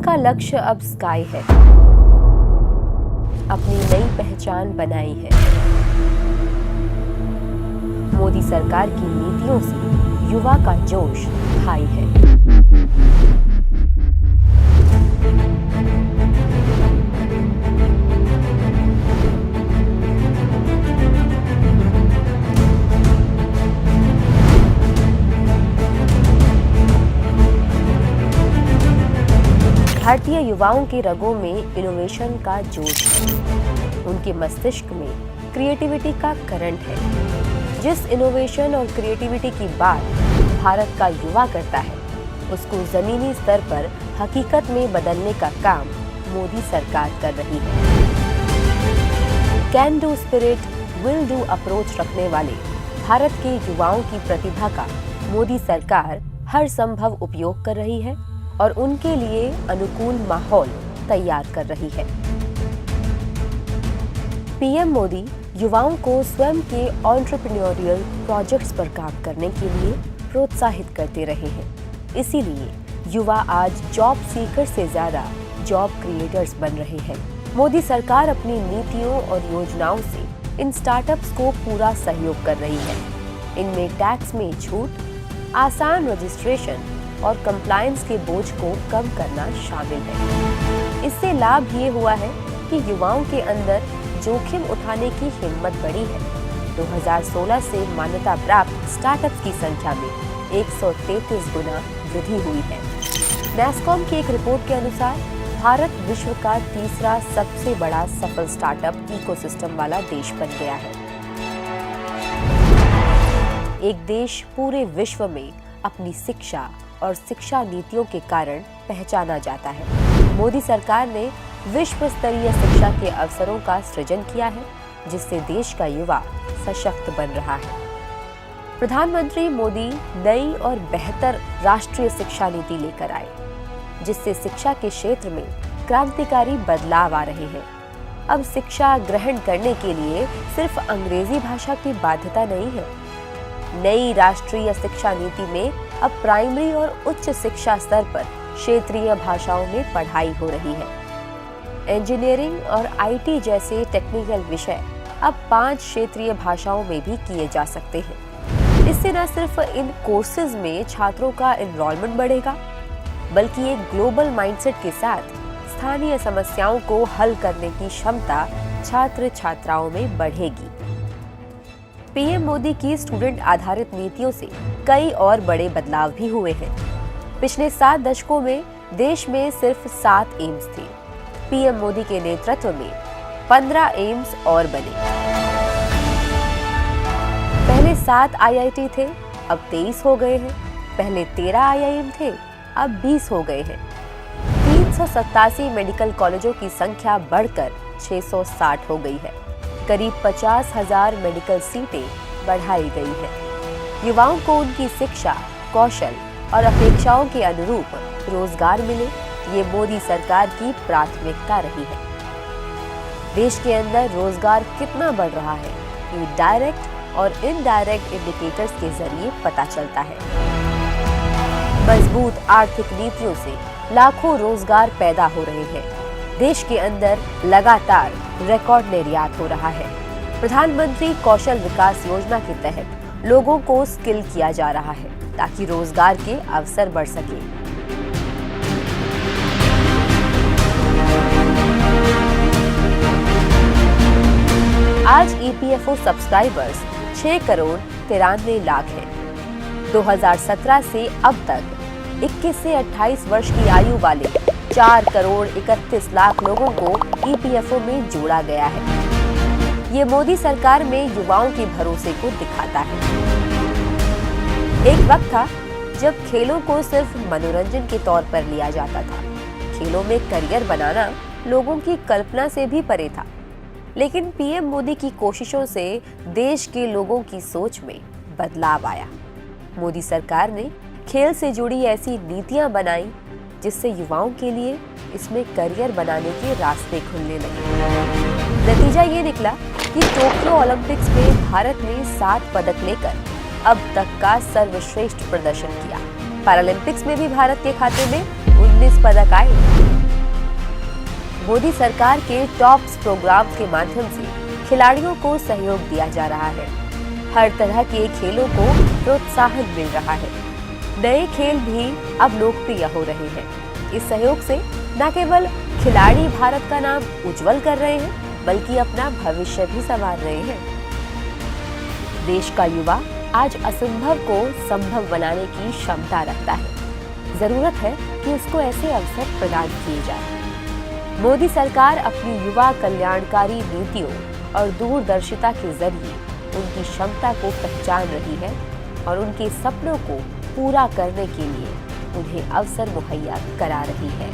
उनका लक्ष्य अब स्काई है, अपनी नई पहचान बनाई है। मोदी सरकार की नीतियों से युवा का जोश हाई है। भारतीय युवाओं के रगों में इनोवेशन का जोश है। उनके मस्तिष्क में क्रिएटिविटी का करंट है। जिस इनोवेशन और क्रिएटिविटी की बात भारत का युवा करता है, उसको जमीनी स्तर पर हकीकत में बदलने का काम मोदी सरकार कर रही है। Can do spirit, will do approach रखने वाले भारत के युवाओं की प्रतिभा का मोदी सरकार हर संभव उपयोग कर रही है और उनके लिए अनुकूल माहौल तैयार कर रही है। पीएम मोदी युवाओं को स्वयं के एंटरप्रेन्योरियल प्रोजेक्ट्स पर काम करने के लिए प्रोत्साहित करते रहे हैं। इसीलिए युवा आज जॉब सीकर से ज्यादा जॉब क्रिएटर्स बन रहे हैं। मोदी सरकार अपनी नीतियों और योजनाओं से इन स्टार्टअप्स को पूरा सहयोग कर रही है। इनमें टैक्स में छूट, आसान रजिस्ट्रेशन और कंप्लायंस के बोझ को कम करना शामिल है। इससे लाभ ये हुआ है कि युवाओं के अंदर जोखिम उठाने की हिम्मत बढ़ी है। 2016 से मान्यता प्राप्त स्टार्टअप्स की संख्या में 133 गुना वृद्धि हुई है। नैस्कॉम की एक रिपोर्ट के अनुसार भारत विश्व का तीसरा सबसे बड़ा सफल स्टार्टअप इकोसिस्टम वाला देश बन गया है। एक देश पूरे विश्व में अपनी शिक्षा और शिक्षा नीतियों के कारण पहचाना जाता है। मोदी सरकार ने विश्व स्तरीय शिक्षा के अवसरों का सृजन किया है, जिससे देश का युवा सशक्त बन रहा है। प्रधानमंत्री मोदी नई और बेहतर राष्ट्रीय शिक्षा नीति लेकर आए, जिससे शिक्षा के क्षेत्र में क्रांतिकारी बदलाव आ रहे हैं। अब शिक्षा ग्रहण करने के लिए सिर्फ अंग्रेजी भाषा की बाध्यता नहीं है। नई राष्ट्रीय शिक्षा नीति में अब प्राइमरी और उच्च शिक्षा स्तर पर क्षेत्रीय भाषाओं में पढ़ाई हो रही है। इंजीनियरिंग और आईटी जैसे टेक्निकल विषय अब 5 क्षेत्रीय भाषाओं में भी किए जा सकते हैं। इससे न सिर्फ इन कोर्सेज में छात्रों का एनरोलमेंट बढ़ेगा, बल्कि एक ग्लोबल माइंडसेट के साथ स्थानीय समस्याओं को हल करने की क्षमता छात्र छात्राओं में बढ़ेगी। पीएम मोदी की स्टूडेंट आधारित नीतियों से कई और बड़े बदलाव भी हुए हैं। पिछले 7 दशकों में देश में सिर्फ 7 एम्स थे। पीएम मोदी के नेतृत्व में 15 एम्स और बने। पहले 7 आईआईटी थे, अब 23 हो गए हैं। पहले 13 आईआईएम थे, अब 20 हो गए हैं। 387 मेडिकल कॉलेजों की संख्या बढ़कर 660 हो गई है। करीब 50,000 मेडिकल सीटें बढ़ाई गई हैं। युवाओं को उनकी शिक्षा, कौशल और अपेक्षाओं के अनुरूप रोजगार मिले, ये मोदी सरकार की प्राथमिकता रही है। देश के अंदर रोजगार कितना बढ़ रहा है, ये डायरेक्ट और इनडायरेक्ट इंडिकेटर्स के जरिए पता चलता है। मजबूत आर्थिक नीतियों से लाखों रोजगार पैदा हो रहे हैं। देश के अंदर लगातार रिकॉर्ड निर्यात हो रहा है। प्रधानमंत्री कौशल विकास योजना के तहत लोगों को स्किल किया जा रहा है, ताकि रोजगार के अवसर बढ़ सके। आज ईपीएफओ सब्सक्राइबर्स 6 करोड़ 93 लाख हैं। 2017 से अब तक 21 से 28 वर्ष की आयु वाले 4 करोड़ 31 लाख लोगों को ईपीएफओ में जोड़ा गया है। ये मोदी सरकार में युवाओं के भरोसे को दिखाता है। एक वक्त था जब खेलों को सिर्फ मनोरंजन के तौर पर लिया जाता था। खेलों में करियर बनाना लोगों की कल्पना से भी परे था। लेकिन पीएम मोदी की कोशिशों से देश के लोगों की सोच में बदलाव आया। मोदी सरकार ने खेल से जुड़ी ऐसी नीतियां बनाई जिससे युवाओं के लिए इसमें करियर बनाने के रास्ते खुलने लगे। नतीजा ये निकला कि टोक्यो ओलंपिक्स में भारत ने 7 पदक लेकर अब तक का सर्वश्रेष्ठ प्रदर्शन किया। पैरालंपिक्स में भी भारत के खाते में 19 पदक आए। मोदी सरकार के टॉप्स प्रोग्राम के माध्यम से खिलाड़ियों को सहयोग दिया जा रहा है। हर तरह के खेलों को प्रोत्साहन मिल रहा है। नए खेल भी अब लोकप्रिय हो रहे हैं। इस सहयोग से न केवल खिलाड़ी भारत का नाम उज्जवल कर रहे हैं, बल्कि अपना भविष्य भी संवार रहे हैं। देश का युवा आज असंभव को संभव बनाने की क्षमता रखता है। जरूरत है कि उसको ऐसे अवसर प्रदान किए जाएं। मोदी सरकार अपनी युवा कल्याणकारी नीतियों और दूरदर्शिता के जरिए उनकी क्षमता को पहचान रही है और उनके सपनों को पूरा करने के लिए उन्हें अवसर मुहैया करा रही है।